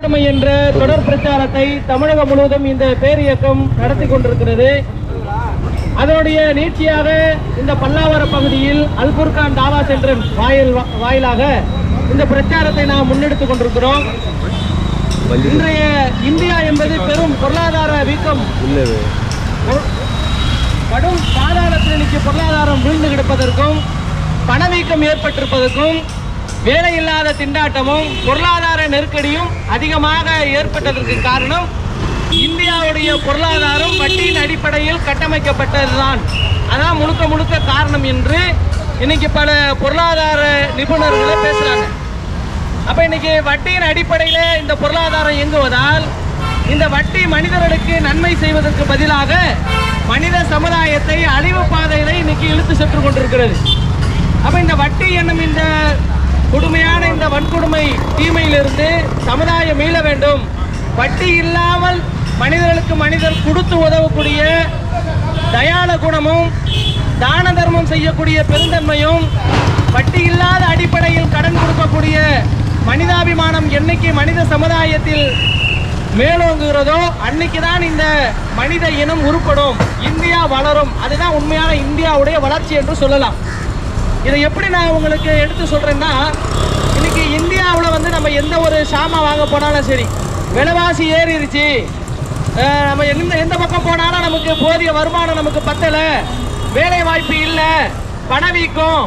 என்ற தொடர் பிரச்சாரத்தை தமிழகம் முழுவதும் இந்த பேரியக்கம் நடத்தி கொண்டிருக்கிறது. அதனுடைய நீட்சியாக இந்த பல்லாவரம் பகுதியில் அல்புர்கான் தாவா சென்டர் வாயிலாக இந்த பிரச்சாரத்தை நாம் முன்னெடுத்துக் கொண்டிருக்கிறோம். இன்றைய இந்தியா என்பது பெரும் பொருளாதார வீக்கம், கடும் பாதாளத்தில் இன்னைக்கு பொருளாதாரம் விழுந்து கிடப்பதற்கும் பணவீக்கம் ஏற்பட்டிருப்பதற்கும் வேலையில்லாத திண்டாட்டமும் பொருளாதார நெருக்கடியும் அதிகமாக ஏற்பட்டதற்கு காரணம் இந்தியாவுடைய பொருளாதாரம் வட்டியின் அடிப்படையில் கட்டமைக்கப்பட்டதுதான். அதான் முழுக்க முழுக்க காரணம் என்று இன்னைக்கு பல பொருளாதார நிபுணர்களை பேசுறாங்க. அப்ப இன்னைக்கு வட்டியின் அடிப்படையில் இந்த பொருளாதாரம் இயங்குவதால் இந்த வட்டி மனிதர்களுக்கு நன்மை செய்வதற்கு பதிலாக மனித சமுதாயத்தை அழிவு பாதையில இன்னைக்கு இழுத்து சென்று கொண்டிருக்கிறது. அப்ப இந்த வட்டி என்னும் இந்த கொடுமையான இந்த வன்கொடுமை தீமையிலிருந்து சமுதாயம் மீள வேண்டும். வட்டி இல்லாமல் மனிதர்களுக்கு மனிதர் கொடுத்து உதவக்கூடிய தயால குணமும் தான தர்மம் செய்யக்கூடிய பெருந்தன்மையும் வட்டி இல்லாத அடிப்படையில் கடன் கொடுக்கக்கூடிய மனிதாபிமானம் என்னைக்கு மனித சமுதாயத்தில் மேலோங்குகிறதோ அன்னைக்குதான் இந்த மனித இனம் உருப்படும், இந்தியா வளரும். அதுதான் உண்மையான இந்தியாவுடைய வளர்ச்சி என்று சொல்லலாம். இதை எப்படி நான் உங்களுக்கு எடுத்து சொல்றேன்னா, இன்னைக்கு இந்தியாவில் நம்ம எந்த ஒரு சாமான் வாங்க போனாலும் சரி, விலைவாசி ஏறிடுச்சு, நம்ம எந்த பக்கம் போனாலும் நமக்கு போதிய வருமானம் நமக்கு பத்தல, வேலை வாய்ப்பு இல்லை, பணவீக்கம்,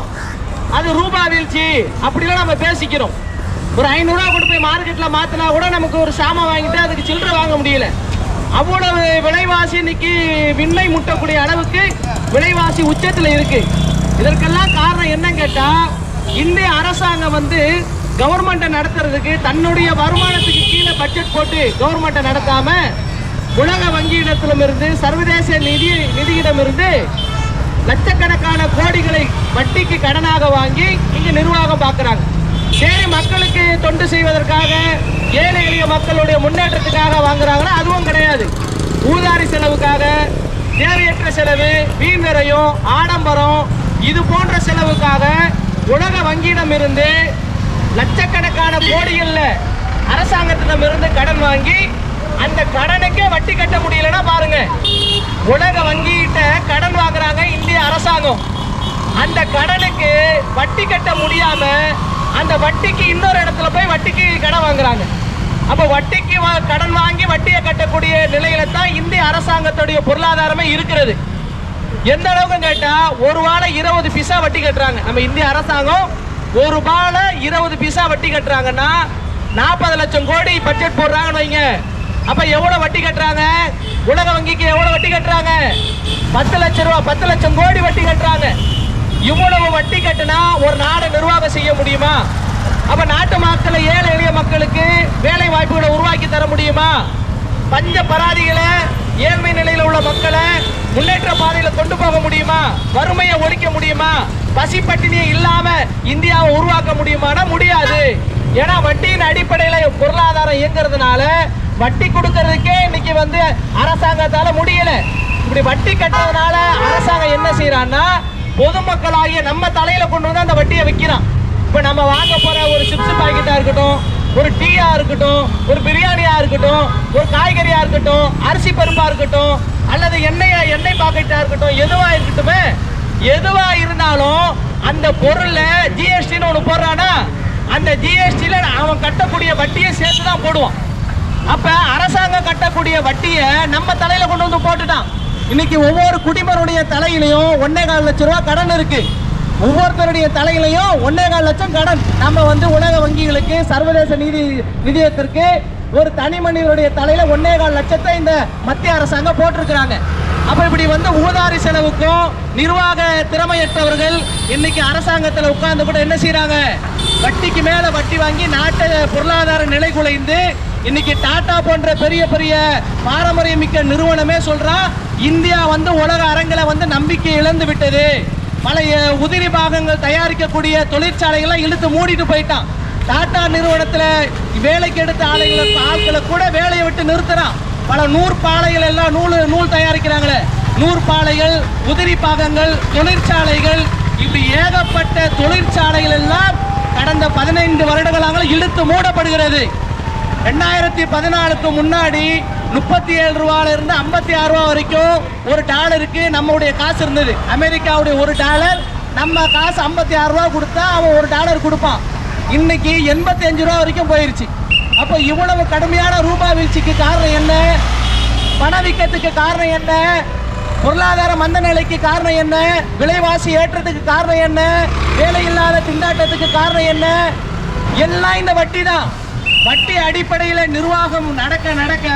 அது ரூபா வீழ்ச்சி, அப்படிலாம் நம்ம பேசிக்கிறோம். ஒரு 500 ரூபா கொண்டு போய் மார்க்கெட்டில் மாற்றினா கூட நமக்கு ஒரு சாமான் வாங்கிட்டு அதுக்கு சில்லறை வாங்க முடியல. அவ்வளவு விலைவாசி இன்னைக்கு விண்ணை முட்டக்கூடிய அளவுக்கு விலைவாசி உச்சத்தில் இருக்கு. இதற்கெல்லாம் காரணம் என்னன்னு கேட்டா, இந்திய அரசாங்கம் கவர்மெண்ட்டை நடத்துறதுக்கு தன்னுடைய வருமானத்துக்கு கீழே பட்ஜெட் போட்டு கவர்மெண்ட்டை நடத்தாம உலக வங்கியிடத்திலிருந்து சர்வதேச நிதியிடமிருந்து லட்சக்கணக்கான கோடிகளை வட்டிக்கு கடனாக வாங்கி இங்க நிர்வாகம் பார்க்கிறாங்க. சரி, மக்களுக்கு தொண்டு செய்வதற்காக ஏழை எளிய மக்களுடைய முன்னேற்றத்துக்காக வாங்குறாங்கன்னா அதுவும் கிடையாது. ஊதாரி செலவுக்காக, தேவையற்ற செலவு, வீண்விரையும், ஆடம்பரம், இது போன்ற செலவுக்காக உலக வங்கியிடம் இருந்து லட்சக்கணக்கான கோடிகள்ல அரசாங்கத்திடம் இருந்து கடன் வாங்கி அந்த கடனுக்கே வட்டி கட்ட முடியலன்னா பாருங்க, உலக வங்கிகிட்ட கடன் வாங்குறாங்க இந்திய அரசாங்கம். அந்த கடனுக்கு வட்டி கட்ட முடியாம அந்த வட்டிக்கு இன்னொரு இடத்துல போய் வட்டிக்கு கடன் வாங்குறாங்க. அப்ப வட்டிக்கு கடன் வாங்கி வட்டியை கட்டக்கூடிய நிலையில தான் இந்திய அரசாங்கத்துடைய பொருளாதாரமே இருக்கிறது. எந்த அளவுக்கு கேட்டா, ஒரு வாழை 20 பைசா வட்டி கட்டுறாங்க. நம்ம இந்திய அரசாங்கம் ஒரு வாழை 20 பைசா வட்டி கட்டுறாங்கன்னா 40 லட்சம் கோடி பட்ஜெட் போடுறாங்கன்னு வைங்க. அப்ப எவ்வளவு வட்டி கட்டுறாங்க? உலக வங்கிக்கு எவ்வளவு வட்டி கட்டுறாங்க? 10 லட்சம் ரூபாய், 10 லட்சம் கோடி வட்டி கட்டுறாங்க. இவ்வளவு வட்டி கட்டினா ஒரு நாடு நிர்வாகம் செய்ய முடியுமா? அப்ப நாட்டு மக்களை, ஏழை எளிய மக்களுக்கு வேலை வாய்ப்புகளை உருவாக்கி தர முடியுமா? பஞ்ச பராதிகளை, ஏழ்மை நிலையில் உள்ள மக்களை முன்னேற்ற பாதையில கொண்டு போக முடியுமா? வறுமையை ஒழிக்க முடியுமா? பசி பட்டினியை இல்லாம இந்தியாவை உருவாக்க முடியுமானா முடியாது. ஏன்னா வட்டியின் அடிப்படையில பொருளாதாரம் இயங்குறதுனால வட்டி கொடுக்கறதுக்கே இன்னைக்கு அரசாங்கத்தால முடியல. இப்படி வட்டி கட்டுறதுனால அரசாங்கம் என்ன செய்யறான்னா, பொதுமக்களாகிய நம்ம தலையில கொண்டு வந்து அந்த வட்டியை வைக்கிறான். இப்ப நம்ம வாங்க போற ஒரு சிப்ஸ் பாக்கெட்டா இருக்கட்டும், ஒரு டீயா இருக்கட்டும், ஒரு பிரியாணியா இருக்கட்டும், ஒரு காய்கறியா இருக்கட்டும், அரிசி பருப்பா இருக்கட்டும், அல்லது எண்ணெய் பாக்கெட்டா இருக்கட்டும், எதுவா இருக்கட்டுமே, எதுவா இருந்தாலும் அந்த பொருள்ல ஜிஎஸ்டின்னு ஒண்ணு போடுறானா, அந்த ஜிஎஸ்டில அவன் கட்டக்கூடிய வட்டியை சேர்த்துதான் போடுவான். அப்ப அரசாங்கம் கட்டக்கூடிய வட்டியை நம்ம தலையில கொண்டு வந்து போட்டுட்டான். இன்னைக்கு ஒவ்வொரு குடிமகனுடைய தலையிலையும் 1.25 லட்சம் ரூபாய் கடன் இருக்கு. ஒவ்வொருத்தருடைய தலையிலையும் 1.25 லட்சம் கடன். நம்ம உலக வங்கிகளுக்கு, சர்வதேச நிதியத்திற்கு, ஒரு தனி மனிதனுடைய தலையில 1.25 லட்சத்தை இந்த மத்திய அரசாங்கம் போட்டிருக்கிறாங்க. அப்ப இப்படி ஊதாரி செலவுக்கும் நிர்வாக திறமையற்றவர்கள் இன்னைக்கு அரசாங்கத்தில் உட்கார்ந்து கூட என்ன செய்யறாங்க, வட்டிக்கு மேல வட்டி வாங்கி நாட்டை பொருளாதார நிலை குலைந்து இன்னைக்கு டாடா போன்ற பெரிய பெரிய பாரம்பரியமிக்க நிறுவனமே சொல்றான், இந்தியா உலக அரங்கில நம்பிக்கை இழந்து விட்டது. பல உதிரி பாகங்கள் தயாரிக்கக்கூடிய தொழிற்சாலைகளை இழுத்து மூடிட்டு போயிட்டான். டாடா நிறுவனத்துல வேலைக்கு எடுத்த ஆட்களை கூட வேலையை விட்டு நிறுத்துறான். பல நூற்பாலைகள் எல்லாம் நூல் தயாரிக்கிறாங்களே, நூற்பாலைகள், உதிரி பாகங்கள், தொழிற்சாலைகள், இப்படி ஏகப்பட்ட தொழிற்சாலைகள் எல்லாம் கடந்த 15 வருடங்களாக இழுத்து மூடப்படுகிறது. 2014க்கு முன்னாடி 37 ரூபாயில இருந்து 56 ரூபா வரைக்கும் ஒரு டாலருக்கு நம்மளுடைய காசு இருந்தது. அமெரிக்காவுடைய ஒரு டாலர் நம்ம காசு 56 ரூபா கொடுத்தா அவன் ஒரு டாலர் கொடுப்பான். இன்னைக்கு 85 ரூபா வரைக்கும் போயிருச்சு. அப்போ இவ்வளவு கடுமையான ரூபாய் வீழ்ச்சிக்கு காரணம் என்ன? பணவீக்கத்துக்கு காரணம் என்ன? பொருளாதார மந்த நிலைக்கு காரணம் என்ன? விலைவாசி ஏற்றத்துக்கு காரணம் என்ன? வேலை இல்லாத திண்டாட்டத்துக்கு காரணம் என்ன? எல்லாம் இந்த வட்டி தான். வட்டி அடிப்படையில் நிர்வாகம் நடக்க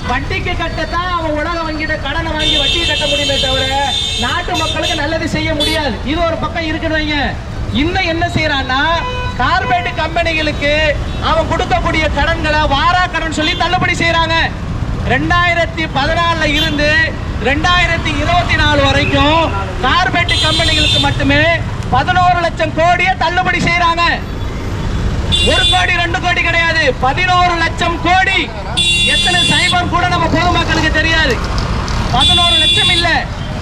வட்டிக்கு கட்டத்தான் அவன் உலக வங்கிட்ட கடனை வாங்கி வட்டியை கட்ட முடியுமே தவிர நாட்டு மக்களுக்கு நல்லது செய்ய முடியாது. இது ஒரு பக்கம் இருக்குன்னு வைங்க. இன்னும் என்ன செய்யறான்னா, கார்பரேட் கம்பெனிகளுக்கு அவன் கொடுக்கக்கூடிய கடன்களை வாரா கடன் சொல்லி தள்ளுபடி செய்யறாங்க. 2014 இருந்து 2024 வரைக்கும் கார்பரேட் கம்பெனிகளுக்கு மட்டுமே 11 லட்சம் கோடியை தள்ளுபடி செய்யறாங்க. 1 கோடி 2 கோடி கிடையாது, 11 லட்சம் கோடி. எத்தனை சைபர் கூட நம்ம பொதுமக்களுக்கு தெரியாது. 11 லட்சம் இல்ல,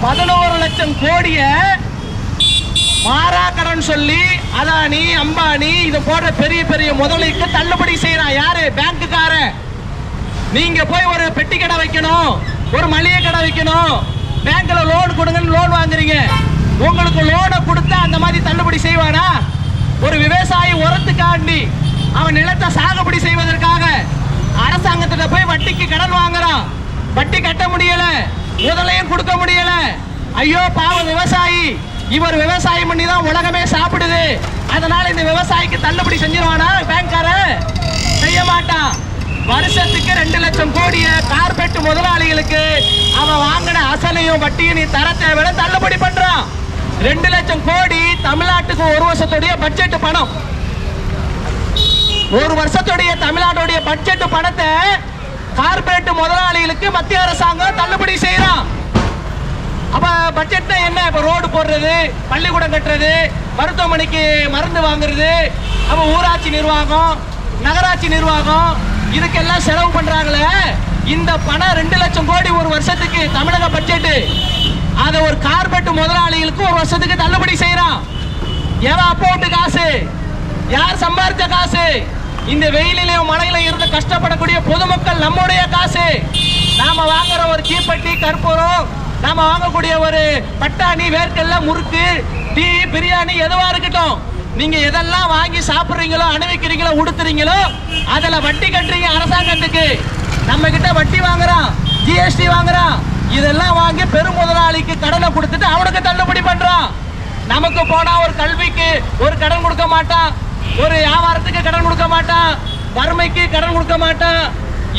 11 லட்சம் கோடிய மாறாக்கடன் சொல்லி அதானி அம்பானி இது போன்ற பெரிய பெரிய முதலீட்டு தள்ளுபடி செய்யறான். யாரு? பேங்குக்காரன். நீங்க போய் ஒரு பெட்டி கடை வைக்கணும், ஒரு மளிகை கடை வைக்கணும், பேங்க்ல லோன் கொடுங்கன்னு லோன் வாங்குறீங்க. உங்களுக்கு லோனை கொடுத்தா அந்த மாதிரி தள்ளுபடி செய்வானா? ஒரு விவசாயி உரத்துக்காண்டி அவன் நிலத்தை சாகுபடி செய்வதற்காக அரசாங்கத்திட்ட போய் வட்டிக்கு கடன் வாங்குறான். வட்டி கட்ட முடியல, முதலையும் கொடுக்க முடியல. ஐயோ பாவம் விவசாயி, இவர் விவசாயம் பண்ணி தான் உலகமே சாப்பிடுது, அதனால இந்த விவசாயிக்கு தள்ளுபடி செஞ்சிருவானா பேங்க்காரன்? செய்ய மாட்டான். வருஷத்துக்கு 2 லட்சம் கோடிய கார்பரேட் முதலாளிகளுக்கு அவன் வாங்கின அசலையும் வட்டியும் நீ தர தேவையில்ல, தள்ளுபடி பண்றான். 2 லட்சம் கோடி தமிழ்நாட்டுக்கு ஒரு வருஷத்துடைய பட்ஜெட் பணம். ஒரு வருஷத்துடைய தமிழ்நாட்டுடைய பட்ஜெட் பணத்தை கார்பரேட் முதலாளிகளுக்கு மத்திய அரசாங்கம் தள்ளுபடி செய்யறான். அப்ப பட்ஜெட் என்ன? இப்ப ரோடு போடுறது, பள்ளிக்கூடம் கட்டுறது, மருத்துவமனைக்கு மருந்து வாங்குறது, அப்ப ஊராட்சி நிர்வாகம், நகராட்சி நிர்வாகம், இதுக்கெல்லாம் செலவு பண்றாங்களே. இந்த பணம் 2 லட்சம் கோடி ஒரு வருஷத்துக்கு தமிழக பட்ஜெட். அதை ஒரு கார்பரேட் முதலாளிகளுக்கு ஒரு வருஷத்துக்கு தள்ளுபடி செய்யறான். எவன் அப்போட்டு காசு? யார் சம்பாதிச்ச காசு? இந்த வெயிலையும் மழையில இருந்து கஷ்டப்படக்கூடிய பொதுமக்கள் நம்முடைய காசு. நாம வாங்குற ஒரு தீப்பெட்டி, கற்பூரம், நாம வாங்கக்கூடிய ஒரு பட்டாணி, வேர்க்கல்ல, முறுக்கு, டீ, பிரியாணி எதுவா இருக்கட்டும், நீங்க எதெல்லாம் வாங்கி சாப்பிடுறீங்களோ, அனுபவிக்கிறீங்களோ, உடுத்துறீங்களோ, அதுல வட்டி கட்டுறீங்க அரசாங்கத்துக்கு. நம்ம கிட்ட வட்டி வாங்குறான், ஜிஎஸ்டி வாங்குறான். இதெல்லாம் வாங்கி பெரும் முதலாளிக்கு கடனை கொடுத்துட்டு அவனுக்கு தள்ளுபடி பண்றான். நமக்கு போனா ஒரு கல்விக்கு ஒரு கடன் கொடுக்க மாட்டான், ஒரு வியாபாரத்துக்கு கடன் கொடுக்க மாட்டான், வறுமைக்கு கடன் கொடுக்க மாட்டான்.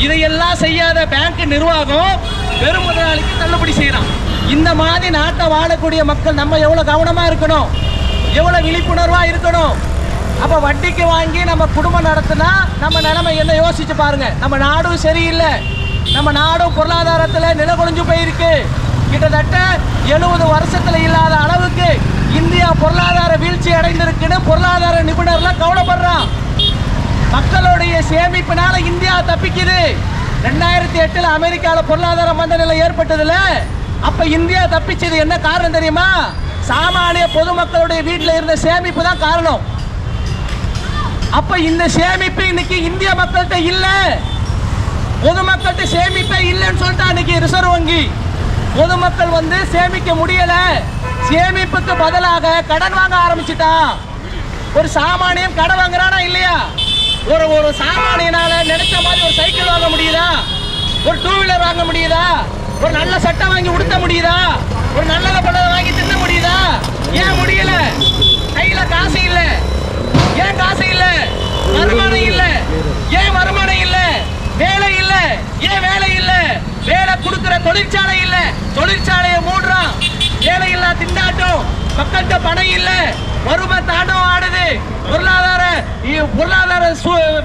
இதையெல்லாம் செய்யாத பேங்க் நிர்வாகம் பெரும் முதலாளிக்கு தள்ளுபடி செய்யறான். இந்த மாதிரி நாட்டை வாழக்கூடிய மக்கள் நம்ம எவ்வளவு கவனமா இருக்கணும், எவ்வளவு விழிப்புணர்வா இருக்கணும். அப்ப வட்டிக்கு வாங்கி நம்ம குடும்பம் நடத்தினா நம்ம நிலைமை என்ன யோசிச்சு பாருங்க. நம்ம நாடும் சரியில்லை, நம்ம நாடும் பொருளாதாரத்தில் நிலகுலைஞ்சு போயிருக்கு. கிட்டத்தட்ட 70 வருஷத்துல இல்லாத அளவுக்கு இந்தியா பொருளாதார வீழ்ச்சி அடைந்திருக்குன்னு பொருளாதார நிபுணர்லாம் கவலைப்படுறான். மக்களுடைய சேமிப்பினால இந்தியா தப்பிக்குது. 2008 அமெரிக்காவில் பொருளாதார மந்த நிலை ஏற்பட்டதுல அப்ப இந்தியா தப்பிச்சது என்ன காரணம் தெரியுமா? சாமானிய பொதுமக்களுடைய வீட்டில் இருந்த சேமிப்பு தான் காரணம். அப்ப இந்த சேமிப்பு இன்னைக்கு இந்திய மக்கள்கிட்ட இல்ல, பொதுமக்கள்கிட்ட சேமிப்பே இல்லைன்னு சொல்லிட்டு அன்னைக்கு ரிசர்வ் வங்கி பொதுமக்கள் சேமிக்க முடியல, சேமிப்புக்கு பதிலாக கடன் வாங்க ஆரம்பிச்சுட்டான். ஒரு சாமானியம் கடன் வாங்குறானா இல்லையா? ஒரு சாமானியனால நினைச்ச மாதிரி ஒரு சைக்கிள் வாங்க முடியுதா? ஒரு 2 வீலர் வாங்க முடியுதா? ஒரு நல்ல சட்டை வாங்கி உடுத்த முடியுதா? ஒரு நல்ல பழம் வாங்கி தின்ன முடியுதா? ஏன் முடியல? கையில காசு இல்ல. ஏன் காசு இல்ல? வருமானம் இல்ல. ஏன் வருமானம் இல்ல? வேலை இல்ல. ஏன் வேலை இல்ல? வேலை கொடுக்கிற தொழிற்சாலை இல்ல, தொழிற்சாலையை மூடுறான். வேலை இல்ல, திண்டாட்டம், மக்கள்கிட்ட பணம் இல்ல, வறுமை தாண்டவம் ஆடுது, பொருளாதார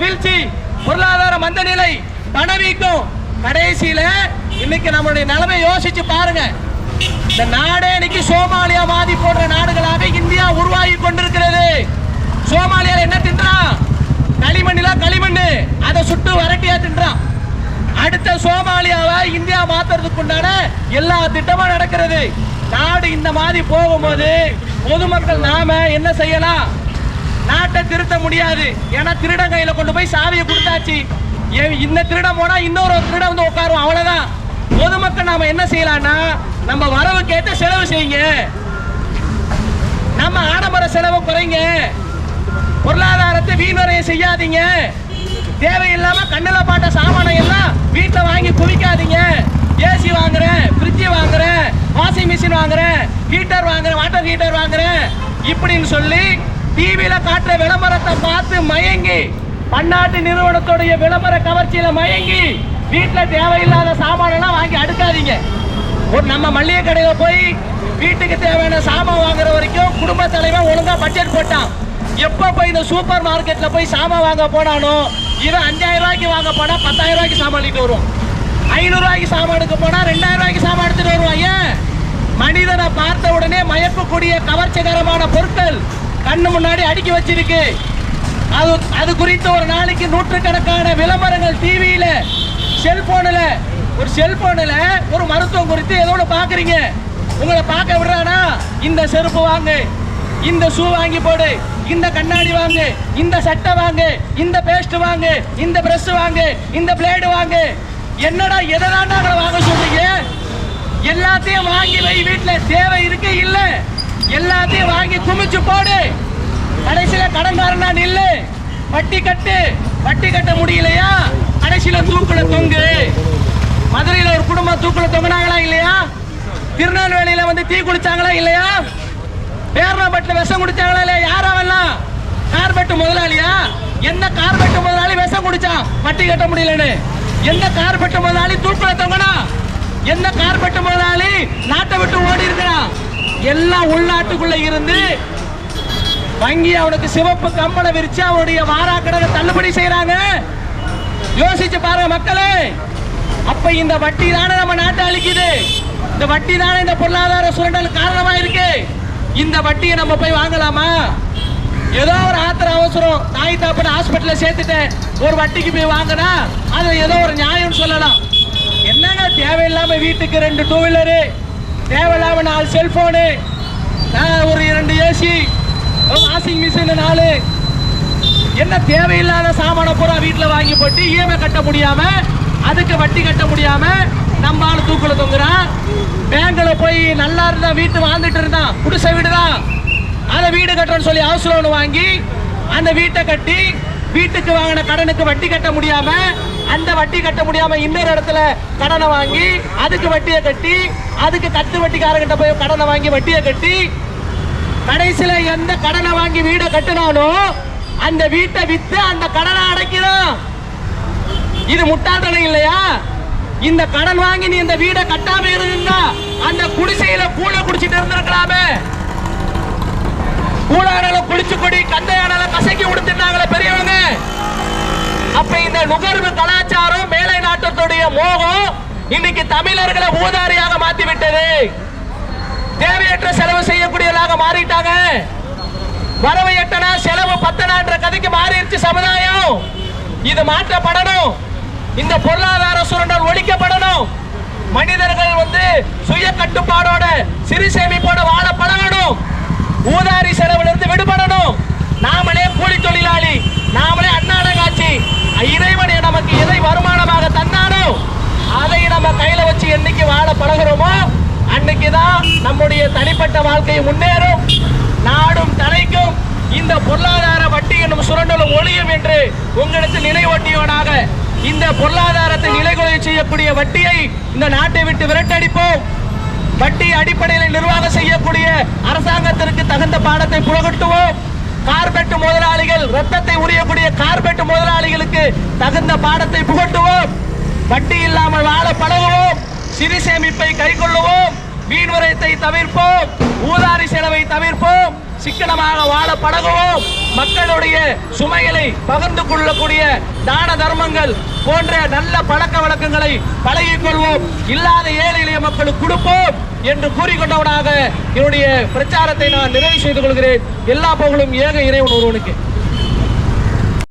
வீழ்ச்சி, பொருளாதார மந்த நிலை, பணவீக்கம். கடைசியில இன்னைக்கு நம்மளுடைய நிலைமை யோசிச்சு பாருங்க. இந்த நாடே இன்னைக்கு சோமாலியா மாதிரி போன்ற நாடுகளாக இந்தியா உருவாகி கொண்டிருக்கிறது. சோமாலியால என்ன தின்றான்? களிமண்ணு, அதை சுட்டு வரட்டியா தின்றான். அடுத்த சோமாலியாவை இந்தியா மாத்துறதுக்கு உண்டான எல்லா திட்டமும் நடக்கிறது. நாடு இந்த மாதிரி போகும்போது பொதுமக்கள் நாம என்ன செய்யலாம்? நாட்டை திருத்த முடியாது. ஏன்னா திருடன் கையில கொண்டு போய் சாவியை கொடுத்தாச்சு. இந்த திருடம் போனா இன்னொரு திருடம் வந்து உட்காருவோம், அவ்வளவுதான். பொதுமக்கள் நாம என்ன செய்யலாம்னா, நம்ம வரவு கேட்ட செலவு செய்யுங்க, நம்ம ஆடம்பர செலவு குறைங்க, பொருளாதாரத்தை வீண்வரைய செய்யாதீங்க, தேவையில்லாம கண்ணுல பாட்ட சாமானை எல்லாம் வீட்டுல வாங்கி குவிக்காதீங்க. ஏசி வாங்குறேன், ஃப்ரிட்ஜ் வாங்குறேன், வாஷிங் மிஷின் வாங்குறேன், ஹீட்டர் வாங்குறேன், வாட்டர் ஹீட்டர் வாங்குறேன் இப்படின்னு சொல்லி டிவியில காட்டுற விளம்பரத்தை பார்த்து மயங்கி, பன்னாட்டு நிறுவனத்துடைய விளம்பர கவர்ச்சியில மயங்கி வீட்டுல தேவையில்லாத சாமானெல்லாம் வாங்கி அடுக்காதீங்க. ஒரு நம்ம மளிகை கடையில போய் வீட்டுக்கு தேவையான சாமான் வாங்குற வரைக்கும் குடும்ப தலைவன் ஒழுங்கா பட்ஜெட் போட்டான். எப்ப போய் இந்த சூப்பர் மார்க்கெட்ல போய் சாமான் வாங்க போனானோ, இவன் 5000 ரூபாய்க்கு வாங்க போனா 10000 ரூபாய்க்கு சாமான் எடுத்து வருவான், 500 ரூபாய்க்கு சாமான் எடுக்க போனா 2000 ரூபாய்க்கு சாமான் எடுத்துட்டு வருவான். ஏன்? மனிதனை பார்த்த உடனே மயக்கக்கூடிய கவர்ச்சிகரமான பொருட்கள் கண்ணு முன்னாடி அடுக்கி வச்சிருக்கு. அது குறித்து ஒரு நாளைக்கு நூற்றுக்கணக்கான விளம்பரங்கள் டிவியில, செல்போன்ல. ஒரு செல்போன்ல ஒரு மருத்துவம் குறித்து ஏதோ ஒன்று பாக்குறீங்க, உங்களை பார்க்க விடுறானா, இந்த செருப்பு வாங்கு, இந்த ஷூ வாங்கி போடு, இந்த கண்ணாடி வாங்கு, இந்த சட்டை வாங்கு, இந்த பேஸ்ட் வாங்கு, இந்த பிரஷ் வாங்கு, இந்த பிளேடு வாங்கு. என்னடா எதைதான் வாங்க சொல்றீங்க? எல்லாத்தையும் வாங்கி வை, வீட்டுல தேவை இருக்கு இல்ல, எல்லாத்தையும் வாங்கி குமிச்சு போடு, கடைசியில கடன்காரனா நில்லு, வட்டி கட்டு. வட்டி கட்ட முடியலையா, கடைசியில தூக்குல தொங்கு. மதுரையில ஒரு குடும்பம் தூக்குல தொங்கினாங்களா இல்லையா? திருநெல்வேலியில வந்து தீ குளிச்சாங்களா இல்லையா? பேரணப்பட்டில விஷம் குடிச்சாங்களா இல்லையா? யாராவெல்லாம்? கார்பெட் முதலாளியா? எந்த கார்பெட் முதலாளி விஷம் குடிச்சான் வட்டி கட்ட முடியலன்னு? எந்த கார்பெட் முதலாளி தூக்குல தொங்கினா? எந்த கார்பெட் முதலாளி நாட்டை விட்டு ஓடி இருக்கிறான்? எல்லாம் உள்நாட்டுக்குள்ள இருந்து வங்கி அவனுக்கு சிவப்பு கம்பளை விரிச்சு அவனுடைய வாராக்கடனை தள்ளுபடி செய்யறாங்க. யோசிச்சு பாருங்க மக்களே. அப்ப இந்த வட்டி தானே நம்ம நாட்டை அழிக்குது, இந்த வட்டி தானே இந்த பொருளாதார சுரண்டல் காரணமா இருக்கு. இந்த வட்டியை நம்ம போய் வாங்கலாமா? ஏதோ ஒரு ஆத்திர அவசரம், தாய் தாப்பன ஹாஸ்பிட்டல்ல சேர்த்துட்டேன், ஒரு வட்டிக்கு போய் வாங்கினா அது ஏதோ ஒரு நியாயம் சொல்லலாம். என்னங்க தேவையில்லாம வீட்டுக்கு 2 டூ வீலரு, தேவையில்லாம 4 செல்போனு, ஒரு 2 ஏசி, வாஷிங் மிஷின் 4, என்ன தேவையில்லாத சாமான பூரா வீட்டுல வாங்கி போட்டு இஎம்ஐ கட்ட முடியாம, அதுக்கு வட்டி கட்ட முடியாம நம்ம ஆளு தூக்குல தொங்குறான். பேங்க்ல போய் நல்லா இருந்தா வீட்டு வாழ்ந்துட்டு இருந்தான், குடிசை வீடுதான், அதை வீடு கட்டுறன்னு சொல்லி ஹவுஸ் லோன் வாங்கி அந்த வீட்டை கட்டி வீட்டுக்கு வாங்கின கடனுக்கு வட்டி கட்ட முடியாம, அந்த வட்டி கட்ட முடியாம இன்னொரு இடத்துல கடனை வாங்கி அதுக்கு வட்டியை கட்டி, அதுக்கு கட்டு வட்டிக்காரங்கிட்ட போய் கடனை வாங்கி வட்டியை கட்டி, கடைசியில எந்த கடனை வாங்கி வீடை கட்டினாலும் அந்த வீட்டை வித்து அந்த கடனை அடைக்கிறான். இது முட்டாள்தனம் இல்லையா? இந்த கடன் வாங்கி நீ இந்த வீடை கட்டாம இருந்தா அந்த குடிசையில கூழ குடிச்சிட்டு இருந்திருக்கலாமே. கூழானால குளிச்சு கொடி, கந்தையானால கசக்கி உடுத்தினாங்களே பெரியவங்க. அப்ப இந்த நுகர்வு கலாச்சாரம், மேலை நாட்டத்துடைய மோகம் இன்னைக்கு தமிழர்களை ஊதாரியாக மாத்தி விட்டது. தேவையற்ற செலவு செய்யக்கூடியவர்களாக மாறிட்டாங்க. வரவு எட்டனா செலவு பத்தனான்ற கதைக்கு மாறிடுச்சு சமுதாயம். இது மாற்றப்படணும். இந்த பொருளாதார சுரண்டல் ஒழிக்கப்படணும். மனிதர்கள் சுய கட்டுப்பாடோட சிறு சேமிப்போட வாழ பழகணும். ஊதாரி செலவுல இருந்து விடுபடணும். நாமளே கூலி தொழிலாளி, நாமளே அன்னாட காட்சி. இறைவன் நமக்கு எதை வருமானமாக தந்தானோ அதை நம்ம கையில வச்சு என்னைக்கு வாழ பழகிறோமோ அன்னைக்குதான் நம்முடைய தனிப்பட்ட வாழ்க்கை முன்னேறும், நாடும் தலைக்கும். இந்த பொருளாதார வட்டி என்னும் சுரண்டலும் ஒழியும் என்று உங்களுக்கு நினைவூட்டியவனாக இந்த பொருளாதாரத்தை நிலைகுலைய செய்யக்கூடிய வட்டியை இந்த நாட்டை விட்டு விரட்டடிப்போம். வட்டி அடிப்படையில் நிர்வாகம் செய்யக்கூடிய அரசாங்கத்திற்கு தகுந்த பாடத்தை புகட்டுவோம். கார்பெட் முதலாளிகள், ரத்தத்தை உரியக்கூடிய கார்பெட் முதலாளிகளுக்கு தகுந்த பாடத்தை புகட்டுவோம். வட்டி இல்லாமல் வாழ பழகுவோம். சிறு சேமிப்பை கைக்கொள்ளுவோம். வீண்வரையத்தை தவிர்ப்போம். ஊதாரி செலவை தவிர்ப்போம். சிக்கனமாக வாழ பழகுவோம். மக்களுடைய சுமைகளை பகிர்ந்து கொள்ளக்கூடிய தான தர்மங்கள் போன்ற நல்ல பழக்க வழக்கங்களை பழகிக் கொள்வோம். இல்லாத ஏழை எளிய மக்களுக்கு கொடுப்போம் என்று கூறிக்கொண்டவனாக என்னுடைய பிரச்சாரத்தை நான் நிறைவு செய்து கொள்கிறேன். எல்லா புகழும் ஏக இறைவன் ஒருவனுக்கு.